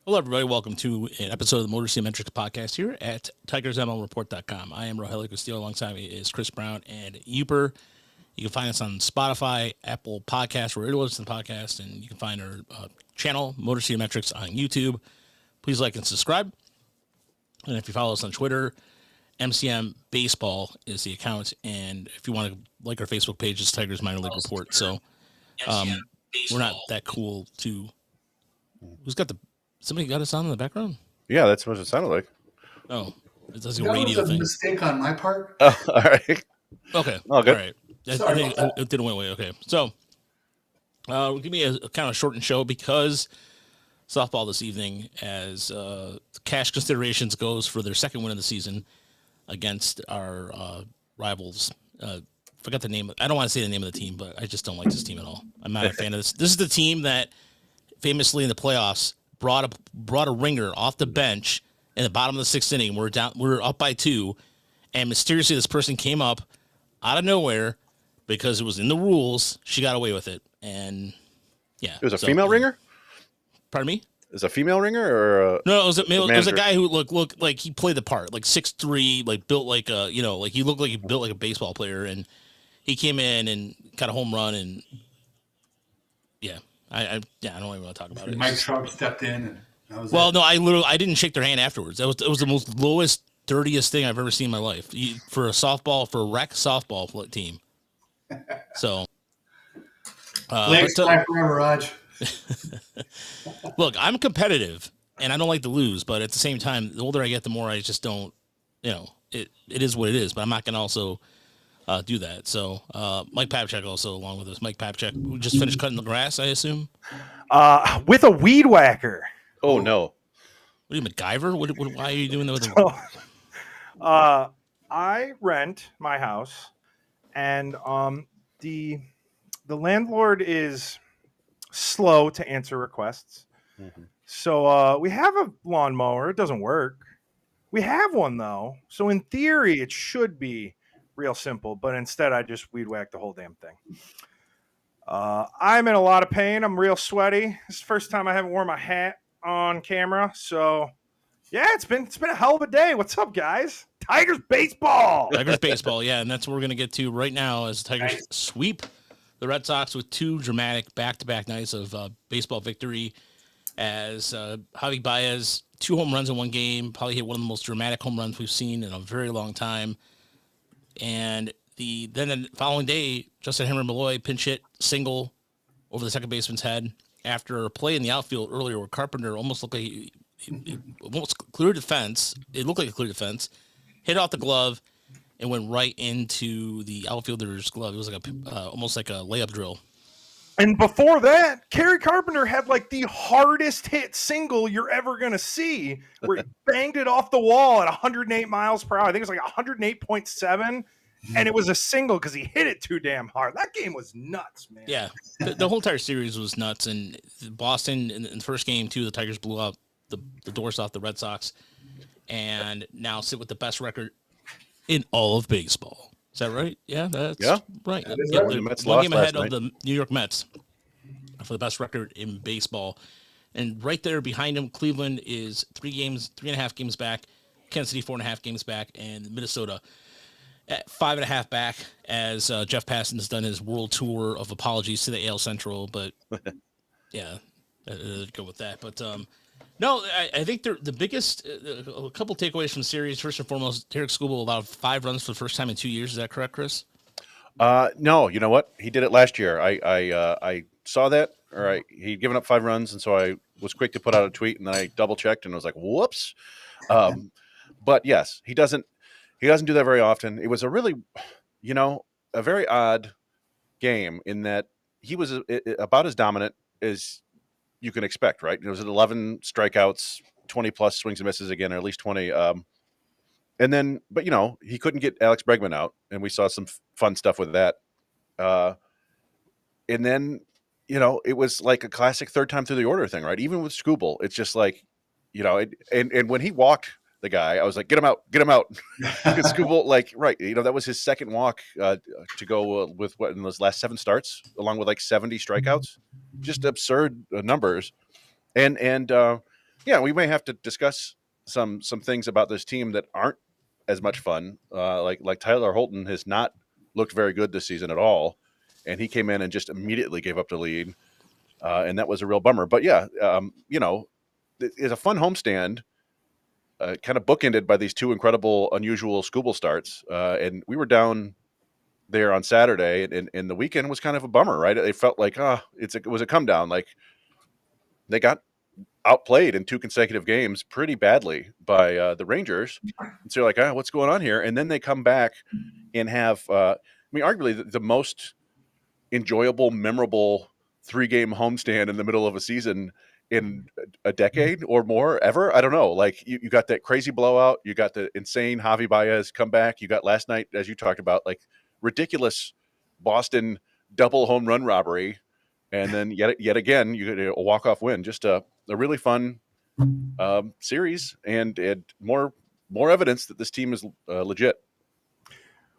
Hello, everybody. Welcome to an episode of the Motor City Metrics podcast here at TigersMLReport.com. I am Rogelio Castillo. Alongside me is Chris Brown and Uper. You can find us on Spotify, Apple Podcasts, where it listens to the podcast, and you can find our channel, Motor City Metrics, on YouTube. Please like and subscribe. And if you follow us on Twitter, MCM Baseball is the account. And if you want to like our Facebook page, it's Tigers Minor League Report. So we're not that cool to... Who's got the... Somebody got us on in the background? Yeah, that's what it sounded like. Oh, it does a That radio was a thing. mistake on my part. Oh, all right. Okay. Oh, good. All right. Sorry I think about that. it didn't went away. Okay. So, give me a kind of shortened show because softball this evening, as cash considerations goes for their second win of the season against our rivals. Forgot the name. I don't want to say the name of the team, but I just don't like this team at all. I'm not a fan of this. This is the team that famously in the playoffs brought a ringer off the bench in the bottom of the sixth inning. We're up by 2, and mysteriously this person came up out of nowhere because it was in the rules. She got away with it, and yeah, It was a female ringer? Pardon me? Is it a female ringer or No, it was a manager? guy who looked like he played the part, like 6'3", like built like a like he looked like he built like a baseball player, and he came in and got a home run, and yeah. I don't even want to talk about it. Mike Trout stepped in, and that was Well, it. no, I didn't shake their hand afterwards. It was the most lowest, dirtiest thing I've ever seen in my life for a rec softball team. So, Blake's back forever, Raj. look, I'm competitive and I don't like to lose, but at the same time, the older I get, the more I just don't. It is what it is. But I'm not going to also do that. So, Mike Papchak also along with us. Mike Papchak, who just finished cutting the grass, I assume. With a weed whacker. Oh, no. What are you, MacGyver? Why are you doing that with I rent my house, and the landlord is slow to answer requests. Mm-hmm. So we have a lawnmower. It doesn't work. We have one though, so in theory it should be real simple. But instead, I just weed whacked the whole damn thing. I'm in a lot of pain. I'm real sweaty. This is the first time I haven't worn my hat on camera, so. Yeah, it's been a hell of a day. What's up, guys? Tigers baseball. Tigers baseball, yeah, and that's what we're going to get to right now as the Tigers sweep the Red Sox with 2 dramatic back-to-back nights of baseball victory as Javier Baez, 2 home runs in one game, probably hit one of the most dramatic home runs we've seen in a very long time. And then the following day, Justin Henry Malloy pinch hit single over the second baseman's head after a play in the outfield earlier where Carpenter almost looked like he almost cleared the fence. It looked like a clear defense. Hit off the glove and went right into the outfielder's glove. It was like almost like a layup drill. And before that, Kerry Carpenter had like the hardest hit single you're ever going to see, where he banged it off the wall at 108 miles per hour. I think it was like 108.7. And it was a single because he hit it too damn hard. That game was nuts, man. Yeah, the whole entire series was nuts. And Boston, in the first game, too, the Tigers blew up the doors off the Red Sox and now sit with the best record in all of baseball. Is that right? Yeah, that's right. That is Yeah, right. they're The Mets one lost game last ahead of night. the New York Mets for the best record in baseball. And right there behind him, Cleveland is 3.5 games back. Kansas City 4.5 games back, and Minnesota at 5.5 back as Jeff Passan has done his world tour of apologies to the AL Central. But yeah, go with that. But no, I think the biggest a couple takeaways from the series. First and foremost, Derek Skubal allowed 5 runs for the first time in 2 years. Is that correct, Chris? No, you know what? He did it last year. I saw that, or he'd given up 5 runs, and so I was quick to put out a tweet, and then I double checked, and I was like, "Whoops!" But yes, he doesn't do that very often. It was a really, a very odd game in that he was about as dominant as you can expect, right? It was at 11 strikeouts, 20 plus swings and misses again, or at least 20. And then, but he couldn't get Alex Bregman out, and we saw some fun stuff with that. And then, it was like a classic third time through the order thing, right? Even with Skubal, it's just like, and when he walked the guy, I was like, get him out. Because Skubal, right, that was his second walk to go with what in those last 7 starts, along with like 70 strikeouts, just absurd numbers. And yeah, we may have to discuss some things about this team that aren't as much fun. Like Tyler Holton has not looked very good this season at all, and he came in and just immediately gave up the lead, and that was a real bummer. But yeah, it's a fun homestand, kind of bookended by these two incredible, unusual Scooble starts, and we were down there on Saturday, and the weekend was kind of a bummer, right? It felt like it was a come down, like they got outplayed in two consecutive games pretty badly by the Rangers. And so you're like, what's going on here? And then they come back and have, arguably the most enjoyable, memorable 3-game homestand in the middle of a season in a decade or more ever. I don't know. Like you got that crazy blowout. You got the insane Javi Baez comeback. You got last night, as you talked about, like ridiculous Boston double home run robbery. And then yet again, you get a walk-off win. Just a really fun series, and more evidence that this team is legit.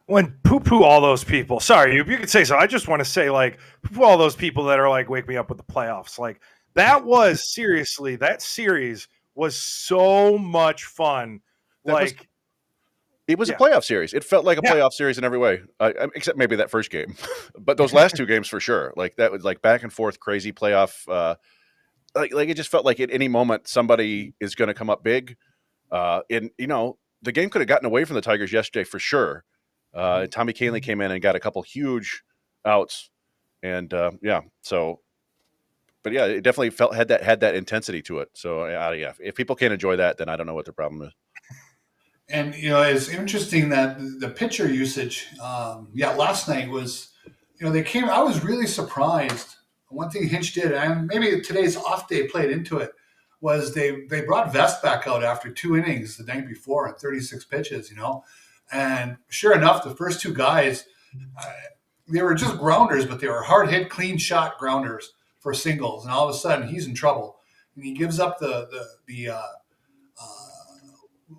When poo-poo all those people, sorry, you could say so. I just want to say, like, poo-poo all those people that are like, wake me up with the playoffs. Like, that series was so much fun. It was a playoff series. It felt like a playoff series in every way, except maybe that first game. But those last two games for sure, like that was like back and forth, crazy playoff. Like it just felt like at any moment somebody is going to come up big. And the game could have gotten away from the Tigers yesterday for sure. Tommy Kahnle came in and got a couple huge outs, and but yeah, it definitely had that intensity to it. So yeah, if people can't enjoy that, then I don't know what their problem is. And it's interesting that the pitcher usage, last night was, they came. I was really surprised. One thing Hinch did, and maybe today's off day played into it, was they brought Vest back out after 2 innings the night before and 36 pitches. And sure enough, the first two guys, they were just grounders, but they were hard hit, clean shot grounders for singles. And all of a sudden, he's in trouble, and he gives up the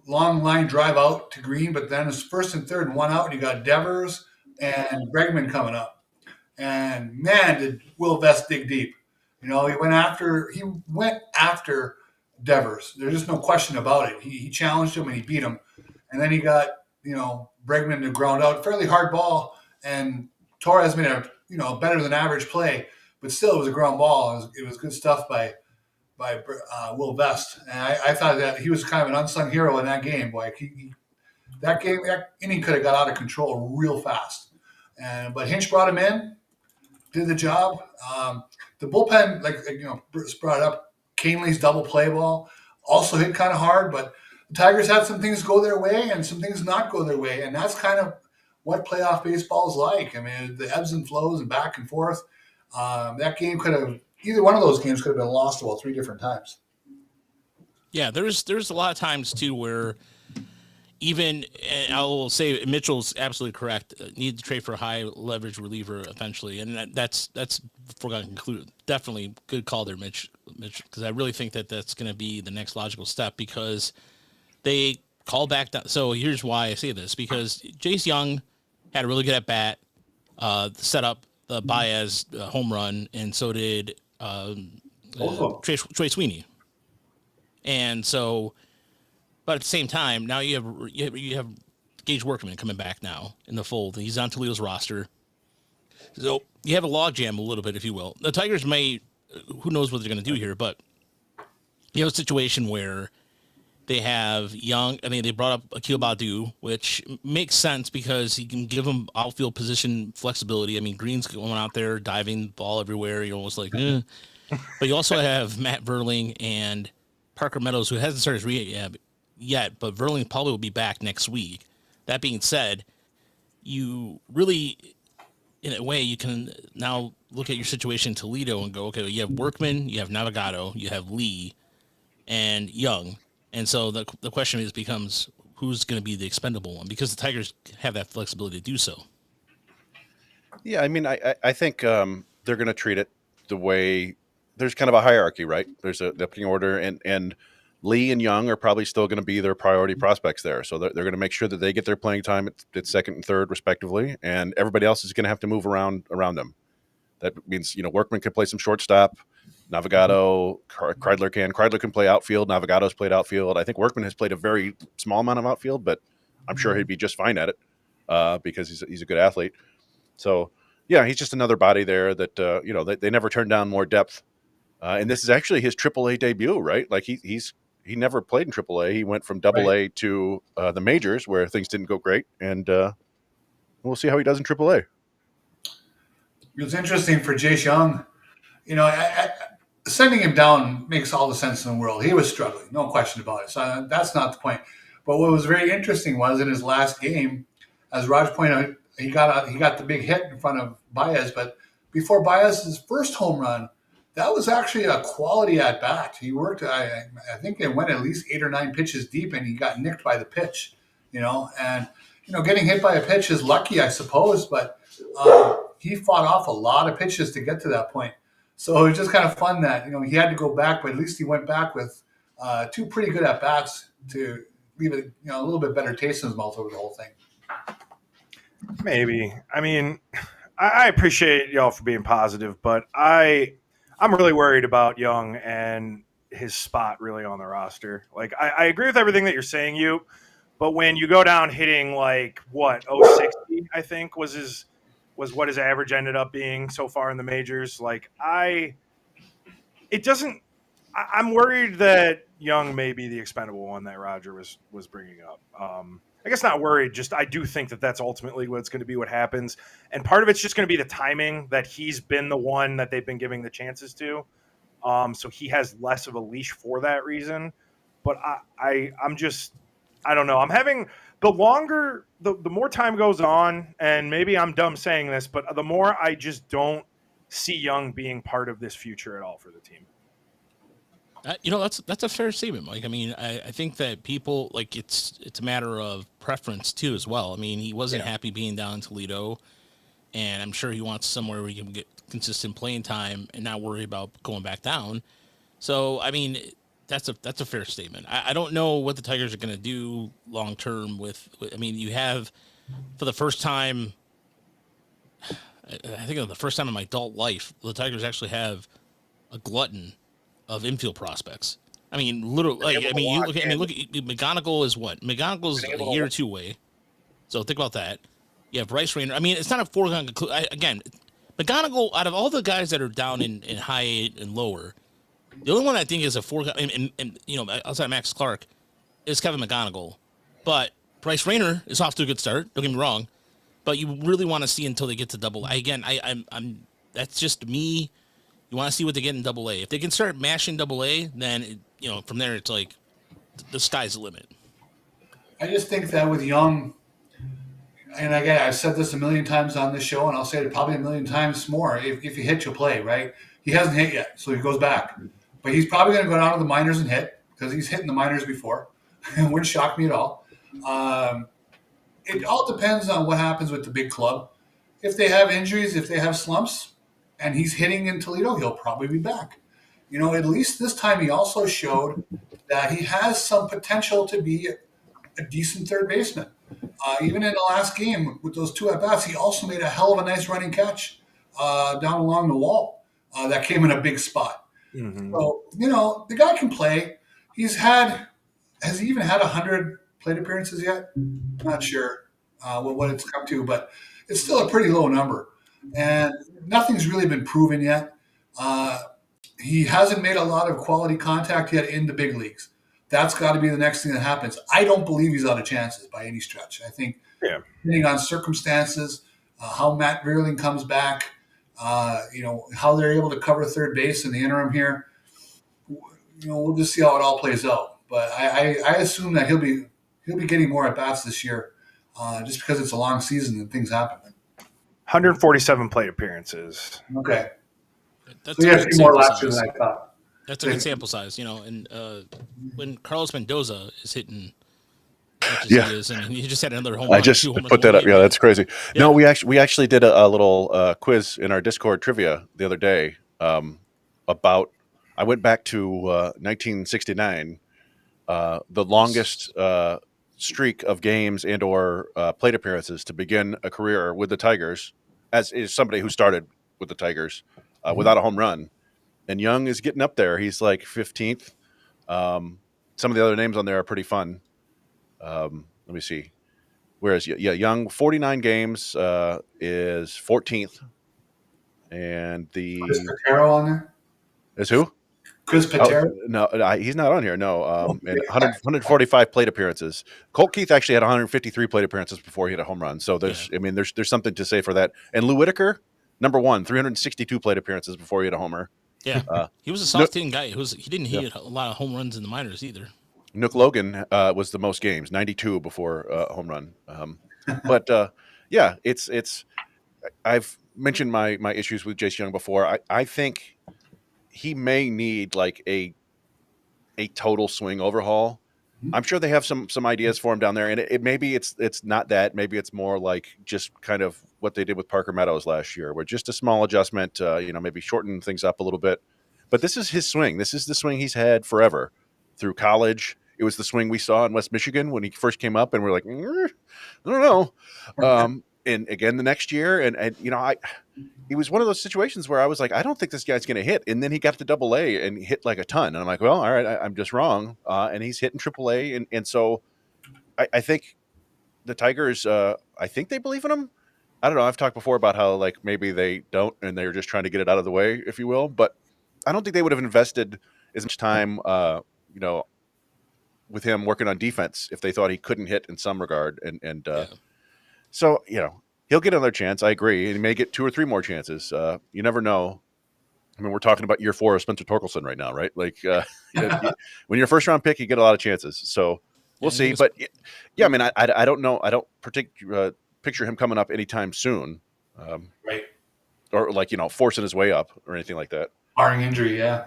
long line drive out to Green, but then it's first and third and 1 out, and you got Devers and Bregman coming up. And man, did Will Vest dig deep. He went after Devers. There's just no question about it. He challenged him and he beat him. And then he got, Bregman to ground out, fairly hard ball, and Torres made a, better than average play, but still it was a ground ball. It was good stuff by Will Vest, and I thought that he was kind of an unsung hero in that game. Like that inning could have got out of control real fast, but Hinch brought him in, did the job. The bullpen, like Bruce brought up, Kahnle's double play ball also hit kind of hard, but the Tigers had some things go their way and some things not go their way, and that's kind of what playoff baseball is like. I mean, the ebbs and flows and back and forth. That game either one of those games could have been lost about 3 different times. Yeah, there's a lot of times too where even, and I will say Mitchell's absolutely correct. Need to trade for a high leverage reliever eventually, and that's foregone conclude. Definitely good call there, Mitch, because I really think that's going to be the next logical step, because they call back down. So here's why I say this, because Jayce Young had a really good at bat, set up the Baez home run, and so did Trey Sweeney. And so, but at the same time, now you have Gage Workman coming back now in the fold. He's on Toledo's roster. So you have a logjam a little bit, if you will. The Tigers who knows what they're going to do here, but you have a situation where they have they brought up Akil Baddoo, which makes sense because he can give them outfield position flexibility. I mean, Green's going out there diving the ball everywhere. You're almost like, But you also have Matt Verling and Parker Meadows, who hasn't started his rehab yet, but Verling probably will be back next week. That being said, you really, in a way, you can now look at your situation in Toledo and go, okay, you have Workman, you have Navigado, you have Lee, and Young. And so the question becomes who's going to be the expendable one, because the Tigers have that flexibility to do so. Yeah, I mean, I think they're going to treat it the way there's kind of a hierarchy, right? There's the pecking order, and Lee and Young are probably still going to be their priority prospects there. So they're going to make sure that they get their playing time at second and third, respectively, and everybody else is going to have to move around them. That means, Workman could play some shortstop. Navigado, Kreidler can play outfield. Navigado's played outfield. I think Workman has played a very small amount of outfield, but I'm sure he'd be just fine at it because he's a good athlete. So yeah, he's just another body there that they never turn down more depth. And this is actually his AAA debut, right? Like he never played in AAA. He went from AA to the majors where things didn't go great, and we'll see how he does in AAA. It was interesting for Jayce Young. Sending him down makes all the sense in the world. He was struggling, no question about it. So that's not the point. But what was very interesting was in his last game, as Raj pointed out, he got the big hit in front of Baez. But before Baez's first home run, that was actually a quality at bat. He worked. I think they went at least 8 or 9 pitches deep, and he got nicked by the pitch. And getting hit by a pitch is lucky, I suppose, but he fought off a lot of pitches to get to that point. So it was just kind of fun that he had to go back, but at least he went back with 2 pretty good at bats to leave it a little bit better taste in his mouth over the whole thing. Maybe. I mean, I appreciate y'all for being positive, but I'm really worried about Young and his spot really on the roster. Like I agree with everything that you're saying, but when you go down hitting like 060, I think was what his average ended up being so far in the majors. I'm worried that Young may be the expendable one that Roger was bringing up. I guess not worried, just I do think that that's ultimately what's going to be what happens. And part of it's just going to be the timing that he's been the one that they've been giving the chances to. So he has less of a leash for that reason. But I'm just, I don't know. I'm having the more time goes on, and maybe I'm dumb saying this, but the more I just don't see Young being part of this future at all for the team. That's a fair statement, Mike. I mean, I think that people it's a matter of preference too, as well. I mean, he wasn't happy being down in Toledo, and I'm sure he wants somewhere where he can get consistent playing time and not worry about going back down. So, I mean, that's a fair statement. I don't know what the Tigers are going to do long term with. I mean, you have for the first time. I think of the first time in my adult life, the Tigers actually have a glutton of infield prospects. I mean, literally. Look at McGonigal is what? McGonigal's a year or 2 away. So think about that. You have Bryce Rayner. I mean, it's not a foregone conclusion. Again, McGonigal, out of all the guys that are down in high 8 and lower, the only one I think is a foregone, and outside Max Clark, is Kevin McGonigal. But Bryce Rayner is off to a good start. Don't get me wrong, but you really want to see until they get to Double. Again, I'm that's just me. You want to see what they get in Double A. If they can start mashing Double A, then from there it's like the sky's the limit. I just think that with Young, and again, I've said this a million times on this show, and I'll say it probably a million times more. If you hit, you'll play, right? He hasn't hit yet, so he goes back. But he's probably going to go down to the minors and hit because he's hit in the minors before. It wouldn't shock me at all. It all depends on what happens with the big club. If they have injuries, if they have slumps, and he's hitting in Toledo, he'll probably be back. At least this time he also showed that he has some potential to be a decent third baseman. Even in the last game with those 2 at-bats, he also made a hell of a nice running catch down along the wall that came in a big spot. Mm-hmm. So, the guy can play. Has he even had 100 plate appearances yet? I'm not sure what it's come to, but it's still a pretty low number. And nothing's really been proven yet. He hasn't made a lot of quality contact yet in the big leagues. That's got to be the next thing that happens. I don't believe he's out of chances by any stretch. I think depending on circumstances, how Matt Vierling comes back, how they're able to cover third base in the interim here, we'll just see how it all plays out. But I assume that he'll be getting more at bats this year, just because it's a long season and things happen. 147 plate appearances. Okay. That's so a few more last year than I thought. That's a good sample size, and when Carlos Mendoza is hitting as he is, and he just had another home run. I just put that up. Yeah, that's crazy. Yeah. No, we actually did a little quiz in our Discord trivia the other day about. I went back to 1969, the longest streak of games and or plate appearances to begin a career with the Tigers, as is somebody who started with the Tigers without a home run. and Young is getting up there. He's like 15th. Some of the other names on there are pretty fun. Let me see. Whereas, Young, 49 games, is 14th. And Chris Patero on there? Is who? Chris Patero? No, he's not on here. No. And 145 plate appearances. Colt Keith actually had 153 plate appearances before he hit a home run. So there's something to say for that. And Lou Whitaker, number 1, 362 plate appearances before he hit a homer. Yeah, he was a soft-hitting guy. He didn't hit a lot of home runs in the minors either. Nook Logan was the most games, 92 before a home run. But it's. I've mentioned my issues with Jayce Young before. I think he may need like a total swing overhaul. I'm sure they have some ideas for him down there, and it maybe it's not that. Maybe it's more like just kind of what they did with Parker Meadows last year, where just a small adjustment, maybe shorten things up a little bit. But this is his swing. This is the swing he's had forever through college. It was the swing we saw in West Michigan when he first came up, and we're like, I don't know. And again the next year, and it was one of those situations where I was like, I don't think this guy's going to hit. And then he got to Double-A and hit like a ton. And I'm like, well, all right, I'm just wrong. And he's hitting Triple-A. And so I think the Tigers, I think they believe in him. I don't know. I've talked before about how like maybe they don't, and they're just trying to get it out of the way, if you will. But I don't think they would have invested as much time, with him working on defense if they thought he couldn't hit in some regard. So, he'll get another chance. I agree. And he may get 2 or 3 more chances. You never know. I mean, we're talking about year 4 of Spencer Torkelson right now, right? Like when you're a first round pick, you get a lot of chances. So we'll see. But I mean, I don't know. I don't picture him coming up anytime soon. Right. Or like, forcing his way up or anything like that. Barring injury. Yeah.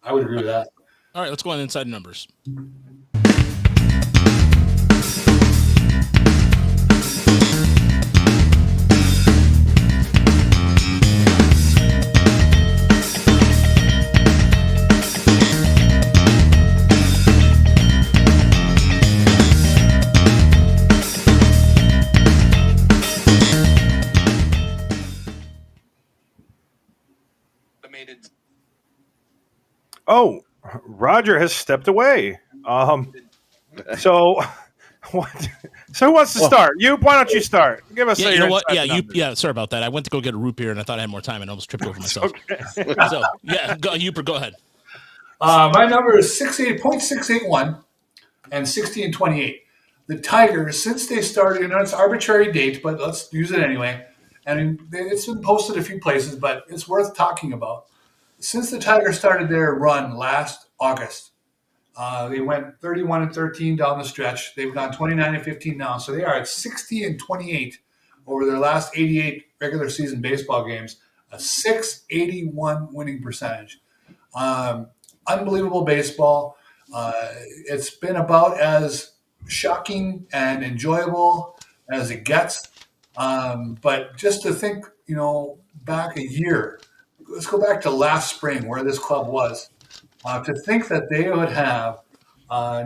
I would agree with that. All right, let's go on inside numbers. Oh, Roger has stepped away. So what? So who wants to start? You? Why don't you start? Give us. Yeah, you know what? Yeah, sorry about that. I went to go get a root beer and I thought I had more time and I almost tripped over myself. Okay. So yeah, go ahead. My number is 0.681 and 60-28. The Tigers, since they started, it's arbitrary date, but let's use it anyway. And it's been posted a few places, but it's worth talking about. Since the Tigers started their run last August, they went 31-13 down the stretch. They've gone 29-15 now, so they are at 60-28 over their last 88 regular season baseball games, a .681 winning percentage. Unbelievable baseball. It's been about as shocking and enjoyable as it gets. But just to think, back a year. Let's go back to last spring where this club was. To think that they would have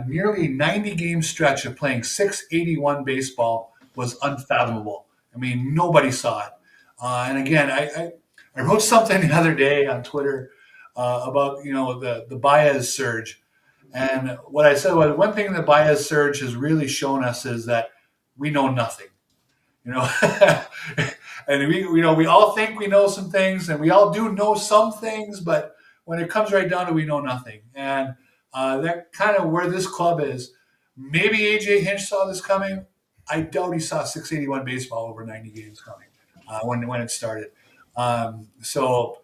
nearly 90-game stretch of playing .681 baseball was unfathomable. I mean, nobody saw it. And again, I wrote something the other day on Twitter about the Baez surge. And what I said was one thing the Baez surge has really shown us is that we know nothing. And we all think we know some things, and we all do know some things, but when it comes right down to it, we know nothing. And that kind of where this club is. Maybe AJ Hinch saw this coming. I doubt he saw .681 baseball over 90 games coming when it started. So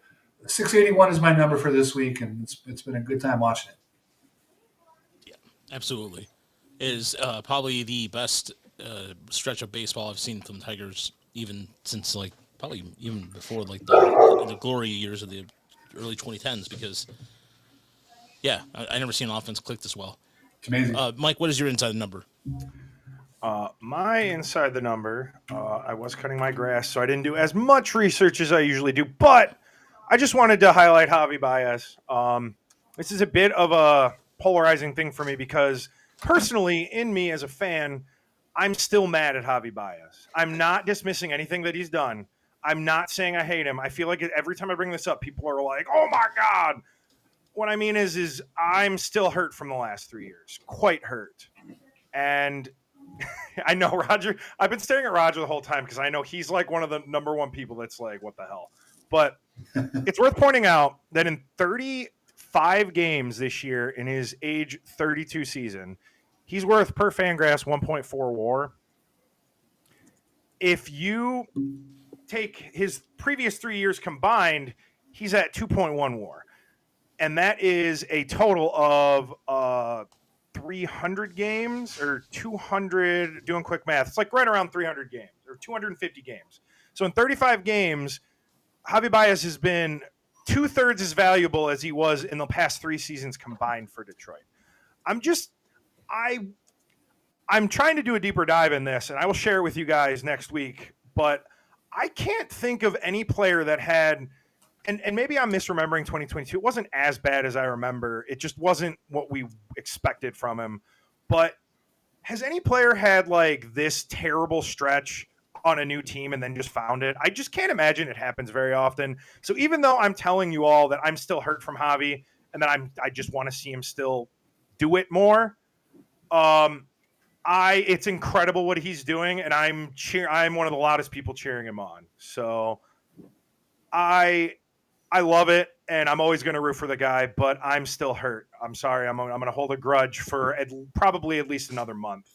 .681 is my number for this week, and it's been a good time watching it. Yeah, absolutely. It is probably the best stretch of baseball I've seen from the Tigers, even since probably even before the glory years of the early 2010s. Because I never seen an offense click this well. It's amazing. Mike, what is your inside number? My inside the number. I was cutting my grass, so I didn't do as much research as I usually do. But I just wanted to highlight Javi Baez. This is a bit of a polarizing thing for me because personally, in me as a fan, I'm still mad at Javi Baez. I'm not dismissing anything that he's done. I'm not saying I hate him. I feel like every time I bring this up, people are like, "Oh my god." What I mean is I'm still hurt from the last 3 years, quite hurt. And I know Roger. I've been staring at Roger the whole time because I know he's like one of the number one people that's like, "What the hell?" But it's worth pointing out that in 35 games this year, in his age 32 season, he's worth per Fangraphs 1.4 WAR. If you take his previous 3 years combined, he's at 2.1 WAR, and that is a total of 300 games or 200. Doing quick math, it's like right around 300 games or 250 games. So in 35 games, Javier Baez has been 2/3 as valuable as he was in the past 3 seasons combined for Detroit. I'm trying to do a deeper dive in this, and I will share it with you guys next week. But I can't think of any player that had, and maybe I'm misremembering 2022. It wasn't as bad as I remember. It just wasn't what we expected from him. But has any player had like this terrible stretch on a new team and then just found it? I just can't imagine it happens very often. So even though I'm telling you all that I'm still hurt from Javi and that I just want to see him still do it more, it's incredible what he's doing, and I'm one of the loudest people cheering him on. So I love it, and I'm always going to root for the guy, but I'm still hurt. I'm sorry. I'm going to hold a grudge for probably at least another month.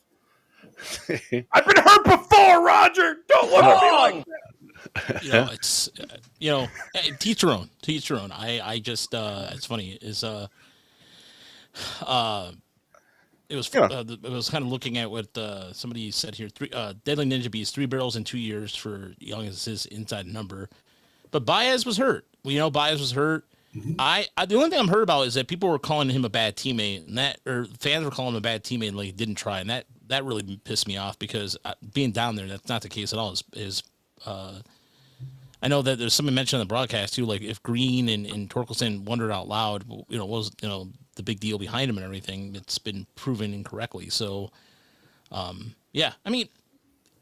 I've been hurt before, Roger. Don't look at me like that. It's teach your own. Teach your own. I just it's funny is it was kind of looking at what somebody said here. Deadly Ninja Beast 3 barrels in 2 years for Young is his inside number, but Baez was hurt. Baez was hurt. The only thing I'm hurt about is that people were calling him a bad teammate, or fans were calling him a bad teammate, and like didn't try, and that really pissed me off because being down there, that's not the case at all. I know that there's somebody mentioned on the broadcast too, like if Green and Torkelson wondered out loud, what was the big deal behind him and everything. It's been proven incorrectly. So, yeah, I mean,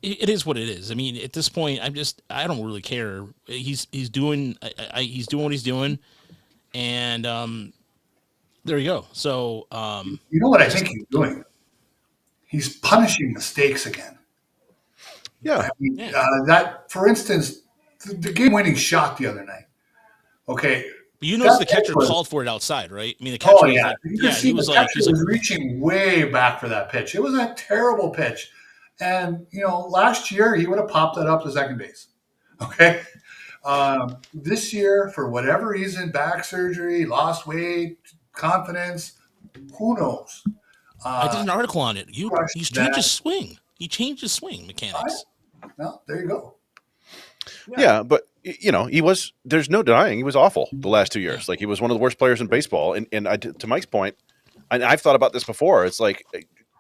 it is what it is. I mean, at this point, I don't really care. He's doing what he's doing, and there you go. So, you know what I think he's doing? He's punishing mistakes again. Yeah. I mean, that, for instance, the game-winning shot the other night. Okay. But you noticed the catcher called for it outside, right? I mean, the catcher he was reaching way back for that pitch. It was a terrible pitch. And, last year he would have popped that up to second base. Okay. This year, for whatever reason, back surgery, lost weight, confidence, who knows? I did an article on it. He's changed his swing. He changed his swing mechanics. Well, there you go. Yeah, but there's no denying he was awful the last 2 years. Like he was one of the worst players in baseball. And to Mike's point, and I've thought about this before. It's like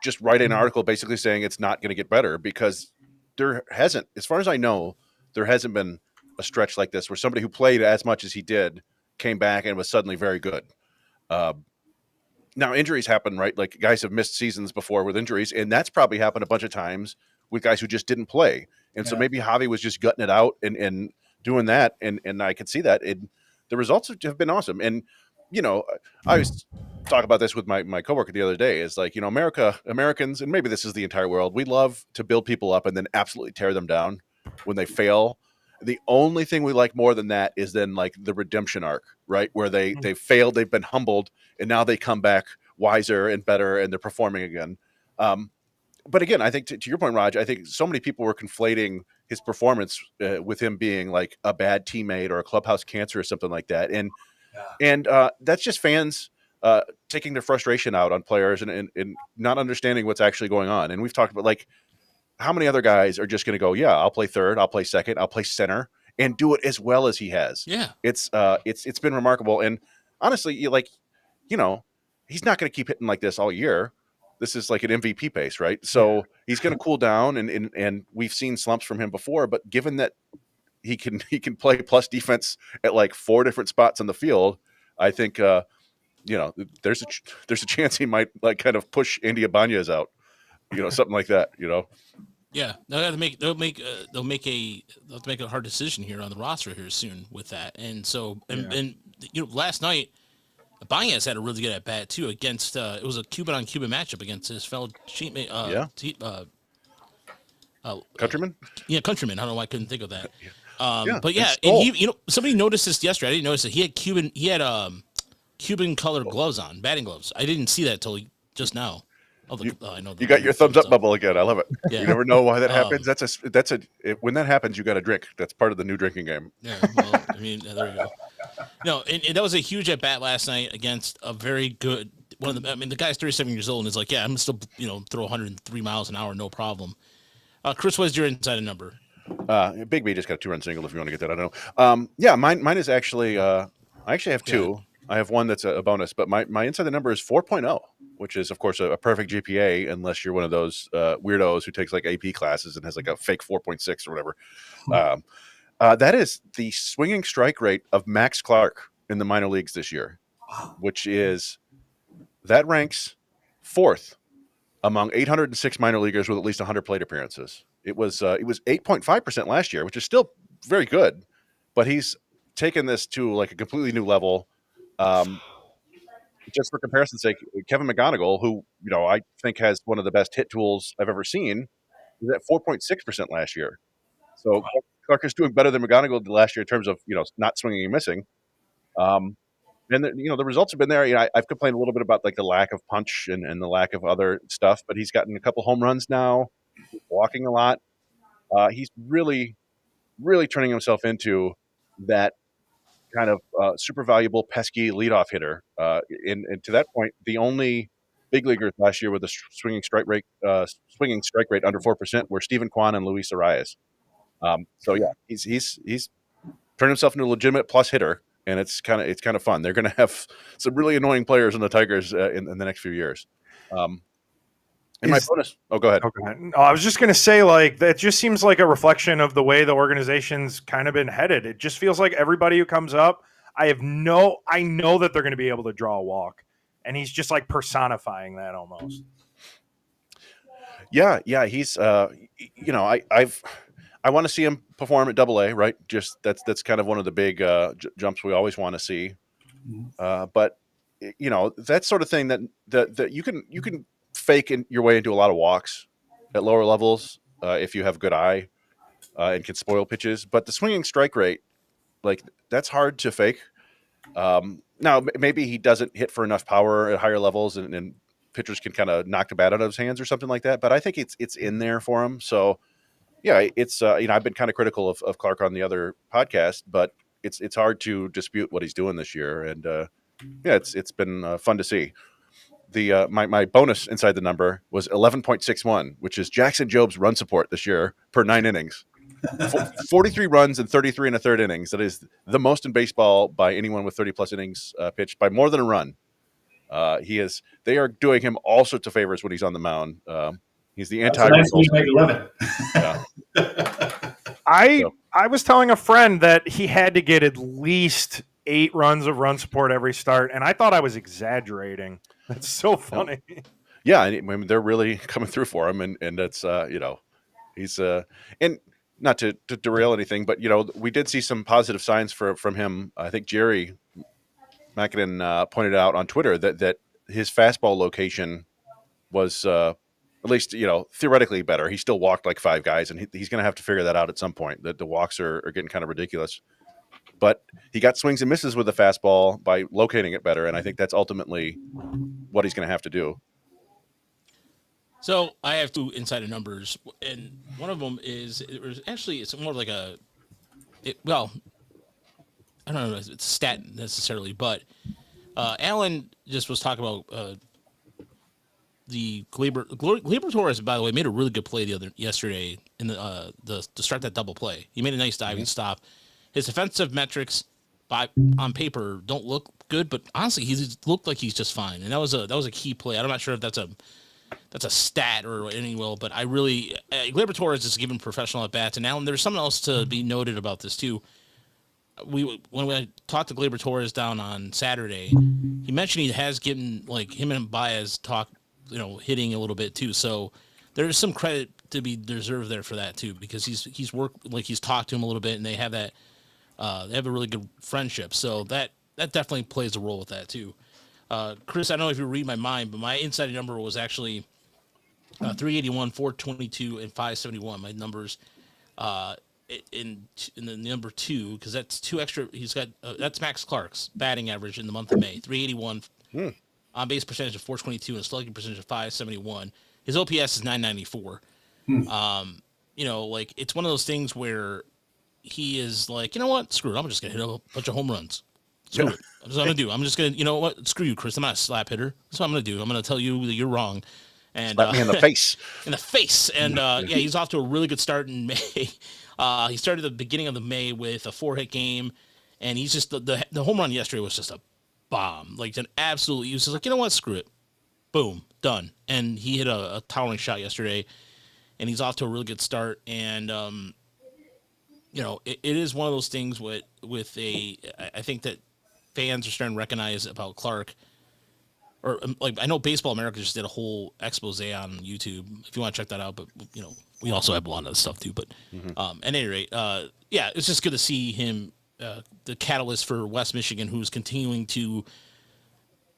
just write an article basically saying it's not going to get better because there hasn't, as far as I know, there hasn't been a stretch like this where somebody who played as much as he did came back and was suddenly very good. Now injuries happen, right? Like guys have missed seasons before with injuries, and that's probably happened a bunch of times with guys who just didn't play. And so maybe Javi was just gutting it out and doing that. And I could see that. The results have been awesome. And, I always talk about this with my coworker the other day is like, Americans, and maybe this is the entire world, we love to build people up and then absolutely tear them down when they fail. The only thing we like more than that is then like the redemption arc, right? Where they failed, they've been humbled, and now they come back wiser and better and they're performing again. But again, I think to your point, Raj, I think so many people were conflating his performance with him being like a bad teammate or a clubhouse cancer or something like that. And that's just fans taking their frustration out on players and not understanding what's actually going on. And we've talked about like how many other guys are just going to go, yeah, I'll play third, I'll play second, I'll play center and do it as well as he has. Yeah. It's been remarkable. And honestly, he's not going to keep hitting like this all year. This is like an MVP pace, right? So he's going to cool down, and we've seen slumps from him before. But given that he can play plus defense at like 4 different spots on the field, I think there's a chance he might like kind of push Andy Ibanez out, something like that. Yeah, they'll make a hard decision here on the roster here soon with that. And so and last night Baez had a really good at bat too against it was a Cuban on Cuban matchup against his fellow teammate Countryman. Countryman. I don't know why I couldn't think of that. Yeah, But yeah, and he somebody noticed this yesterday. I didn't notice it. He had Cuban colored gloves on, batting gloves. I didn't see that till just now. I know you got your thumbs up bubble again. I love it. Yeah. You never know why that happens. When that happens, you got to drink. That's part of the new drinking game. Yeah, well, I mean, there you go. No, and that was a huge at bat last night against a very good one of the. I mean, the guy's 37 years old and is like, yeah, I'm still throw 103 miles an hour, no problem. Chris, what's your inside number? Big B just got a 2-run single. If you want to get that, I don't know. Yeah, mine is actually. I actually have two. I have one that's a bonus, but my inside the number is 4.0, which is of course a perfect GPA unless you're one of those weirdos who takes like AP classes and has like a fake 4.6 or whatever. That is the swinging strike rate of Max Clark in the minor leagues this year, which ranks fourth among 806 minor leaguers with at least 100 plate appearances. It was 8.5% last year, which is still very good, but he's taken this to like a completely new level. Just for comparison's sake, Kevin McGonigal, who I think has one of the best hit tools I've ever seen, was at 4.6% last year. So Clark is doing better than McGonigal did last year in terms of not swinging and missing. And the results have been there. I've complained a little bit about like the lack of punch and the lack of other stuff, but he's gotten a couple home runs now. He's walking a lot. He's really, really turning himself into that kind of super valuable, pesky leadoff hitter. And to that point, the only big leaguers last year with a swinging strike rate under 4% were Stephen Kwan and Luis Arias. So yeah, he's turned himself into a legitimate plus hitter, and it's kind of fun. They're going to have some really annoying players in the Tigers in the next few years. My bonus. Oh, go ahead. Okay. I was just going to say, like, that just seems like a reflection of the way the organization's kind of been headed. It just feels like everybody who comes up, I know that they're going to be able to draw a walk, and he's just like personifying that almost. Yeah. He's, I want to see him perform at AA, right? Just that's kind of one of the big jumps we always want to see. But that sort of thing that you can fake your way into a lot of walks at lower levels if you have good eye and can spoil pitches. But the swinging strike rate, like that's hard to fake. Now maybe he doesn't hit for enough power at higher levels, and pitchers can kind of knock the bat out of his hands or something like that. But I think it's in there for him. So yeah, it's I've been kind of critical of Clark on the other podcast, but it's hard to dispute what he's doing this year, and it's been fun to see. The my bonus inside the number was 11.61, which is Jackson Job's run support this year per 9 innings. 43 runs and 33 and a third innings. That is the most in baseball by anyone with 30 plus innings pitched by more than a run. They are doing him all sorts of favors when he's on the mound. He's the anti. Nice 11. Yeah. I was telling a friend that he had to get at least 8 runs of run support every start, and I thought I was exaggerating. That's so funny. Yeah, I mean, they're really coming through for him, and that's he's and not to derail anything, but we did see some positive signs from him. I think Jerry Mackinnon pointed out on Twitter that his fastball location was at least theoretically better. He still walked like 5 guys, and he's going to have to figure that out at some point. That the walks are getting kind of ridiculous. But he got swings and misses with the fastball by locating it better, and I think that's ultimately what he's going to have to do. So I have 2 insider numbers, and one of them is it's more like I don't know if it's a stat necessarily, but Alan just was talking about the Gleyber Torres, by the way, made a really good play yesterday in the to start that double play. He made a nice diving stop. His defensive metrics on paper don't look good, but honestly, he looked like he's just fine. And that was a key play. I'm not sure if that's a stat or any will, but I really Gleyber Torres is given professional at bats. And Alan, there's something else to be noted about this too. When we talked to Gleyber Torres down on Saturday, he mentioned he has given like him and Baez talk, hitting a little bit too. So there's some credit to be deserved there for that too, because he's worked, like he's talked to him a little bit, and they have that they have a really good friendship. So that definitely plays a role with that too. Chris, I don't know if you read my mind, but my inside number was actually 381, 422, and 571. My numbers in the number 2, because that's 2 extra. He's got that's Max Clark's batting average in the month of May, 381. On base percentage of 422 and a slugging percentage of 571. His OPS is 994. Like it's one of those things where he is like, you know what? Screw it. I'm just going to hit a bunch of home runs. Screw it. That's what I'm going to do. I'm just going to, you know what? Screw you, Chris. I'm not a slap hitter. That's what I'm going to do. I'm going to tell you that you're wrong. And slap me in the face. In the face. And he's off to a really good start in May. He started the beginning of the May with a 4-hit game. And he's just, the home run yesterday was just a bomb. Like an absolute, he was just like, you know what? Screw it. Boom. Done. And he hit a towering shot yesterday. And he's off to a really good start. And, it is one of those things I think that fans are starting to recognize about Clark. Or like, I know Baseball America just did a whole expose on YouTube, if you want to check that out. But, we also have a lot of stuff too. But at any rate, it's just good to see him, the catalyst for West Michigan, who's continuing to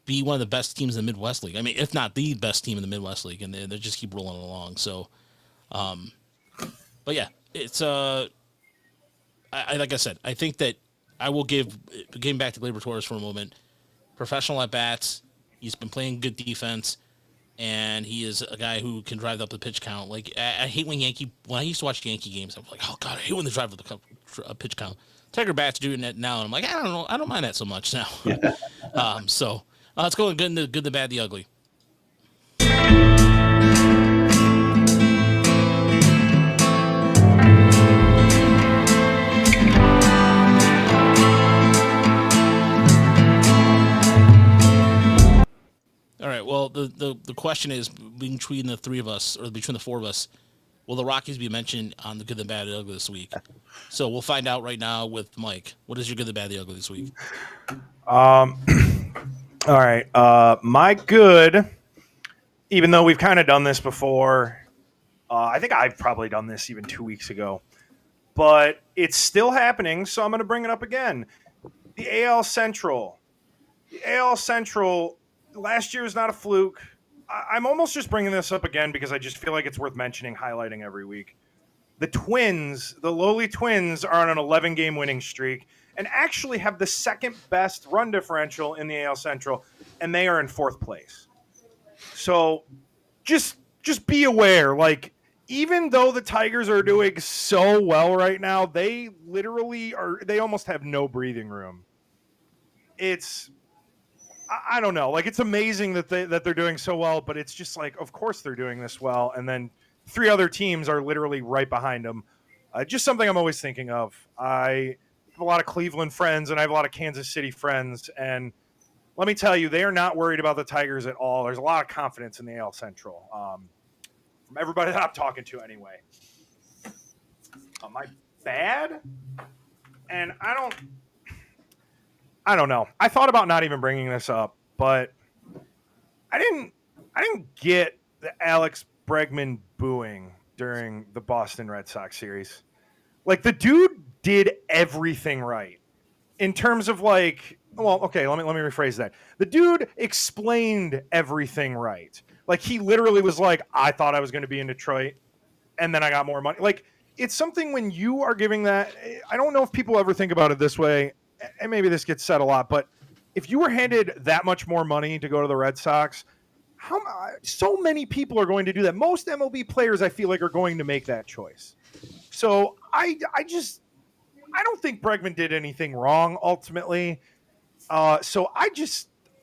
be one of the best teams in the Midwest League. I mean, if not the best team in the Midwest League, and they just keep rolling along. So, but yeah, it's like I said, I think that I will give, getting back to Gleyber Torres for a moment, professional at bats. He's been playing good defense, and he is a guy who can drive up the pitch count. Like I hate when I used to watch Yankee games, I was like, oh god, I hate when they drive up the pitch count. Tiger Bats doing that now, and I'm like, I don't know, I don't mind that so much now. So let's go good, the good, the bad, the ugly. All right. Well, the question is between the three of us, or between the four of us, will the Rockies be mentioned on the good, the bad, the ugly this week? So we'll find out right now with Mike. What is your good, the bad, the ugly this week? All right. My good, even though we've kind of done this before, I think I've probably done this even 2 weeks ago, but it's still happening, so I'm going to bring it up again. The AL Central. Last year is not a fluke. I'm almost just bringing this up again because I just feel like it's worth mentioning, highlighting every week. The Twins, the lowly Twins, are on an 11-game winning streak and actually have the second best run differential in the AL Central, and they are in 4th place. So just be aware, like, even though the Tigers are doing so well right now, they almost have no breathing room. I don't know. Like, it's amazing that they're doing so well, but it's just like, of course they're doing this well. And then 3 other teams are literally right behind them. Just something I'm always thinking of. I have a lot of Cleveland friends and I have a lot of Kansas City friends. And let me tell you, they are not worried about the Tigers at all. There's a lot of confidence in the AL Central. From everybody that I'm talking to anyway. Am I bad? And I don't know. I thought about not even bringing this up, but I didn't get the Alex Bregman booing during the Boston Red Sox series. Like, the dude did everything right in terms of, like, well, okay, let me rephrase that. The dude explained everything right. Like, he literally was like, I thought I was going to be in Detroit, and then I got more money. Like, it's something when you are giving that. I don't know if people ever think about it this way. And maybe this gets said a lot, but if you were handed that much more money to go to the Red Sox, so many people are going to do that. Most MLB players, I feel like, are going to make that choice. So I don't think Bregman did anything wrong ultimately. So I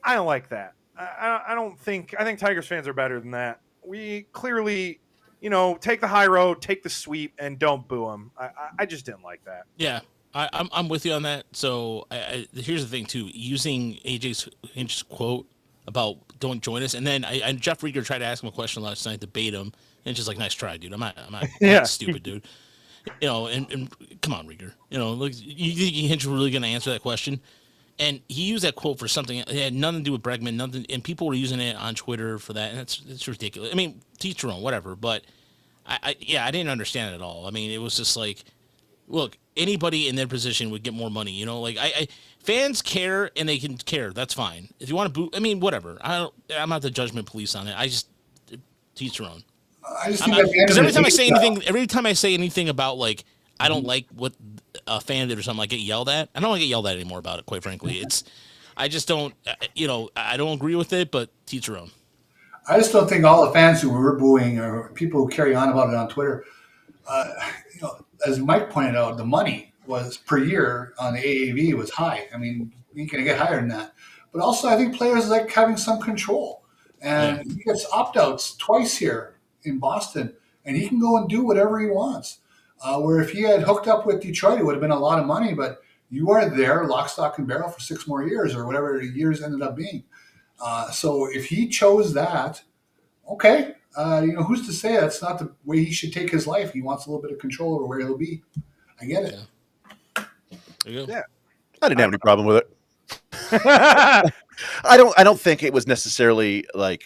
don't like that. I think Tigers fans are better than that. We clearly, take the high road, take the sweep, and don't boo them. I just didn't like that. Yeah. I'm with you on that. So here's the thing too. Using AJ's Hinch's quote about "don't join us," and then Jeff Rieger tried to ask him a question last night, debate him, and just like, nice try, dude. I'm not stupid, dude. And come on, Rieger. Look, you think Hinch was really going to answer that question? And he used that quote for something that had nothing to do with Bregman, nothing, and people were using it on Twitter for that, and it's ridiculous. I mean, teach your own, whatever. But I didn't understand it at all. I mean, it was just like, look, anybody in their position would get more money. You know, like fans care and they can care. That's fine. If you want to boo, I mean, whatever. I'm not the judgment police on it. I just teach your own. I just think at the end Because of every the time I day, say anything, about like I don't like what a fan did or something, I get yelled at. I don't want to get yelled at anymore about it. Quite frankly, I just don't. I don't agree with it, but teach your own. I just don't think all the fans who were booing or people who carry on about it on Twitter, uh, as Mike pointed out, the money was per year on the AAV was high. I mean, you can get higher than that. But also, I think players like having some control. And he gets opt-outs twice here in Boston, and he can go and do whatever he wants. Where if he had hooked up with Detroit, it would have been a lot of money, but you are there, lock, stock, and barrel for 6 more years or whatever the years ended up being. So if he chose that, okay, who's to say that's not the way he should take his life? He wants a little bit of control over where he'll be. I get it. There you go. Yeah. I didn't have any problem with it. I don't think it was necessarily like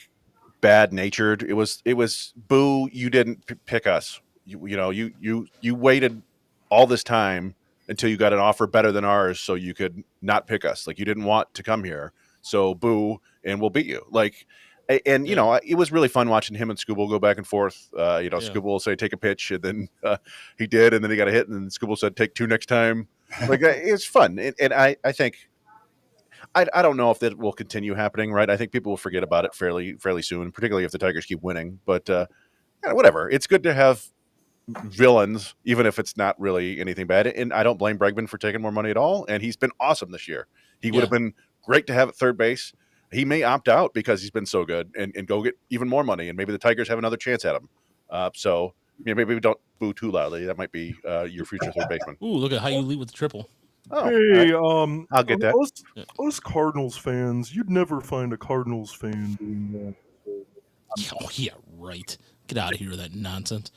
bad natured. It was boo. You didn't pick us. You waited all this time until you got an offer better than ours, so you could not pick us. Like you didn't want to come here, so boo, and we'll beat you. Like, and it was really fun watching him and Scooble go back and forth. Scooble will say take a pitch, and then he did, and then he got a hit, and then Scooble said take 2 next time. Like it's fun, and I think. I don't know if that will continue happening, right? I think people will forget about it fairly soon, particularly if the Tigers keep winning. But whatever. It's good to have villains, even if it's not really anything bad. And I don't blame Bregman for taking more money at all. And he's been awesome this year. He would have been great to have at third base. He may opt out because he's been so good and go get even more money. And maybe the Tigers have another chance at him. So maybe we don't boo too loudly. That might be your future third baseman. Ooh, look at how you lead with the triple. Oh, Hey, right. I'll get that. Us Cardinals fans, you'd never find a Cardinals fan doing that. Oh yeah, right. Get out of here with that nonsense.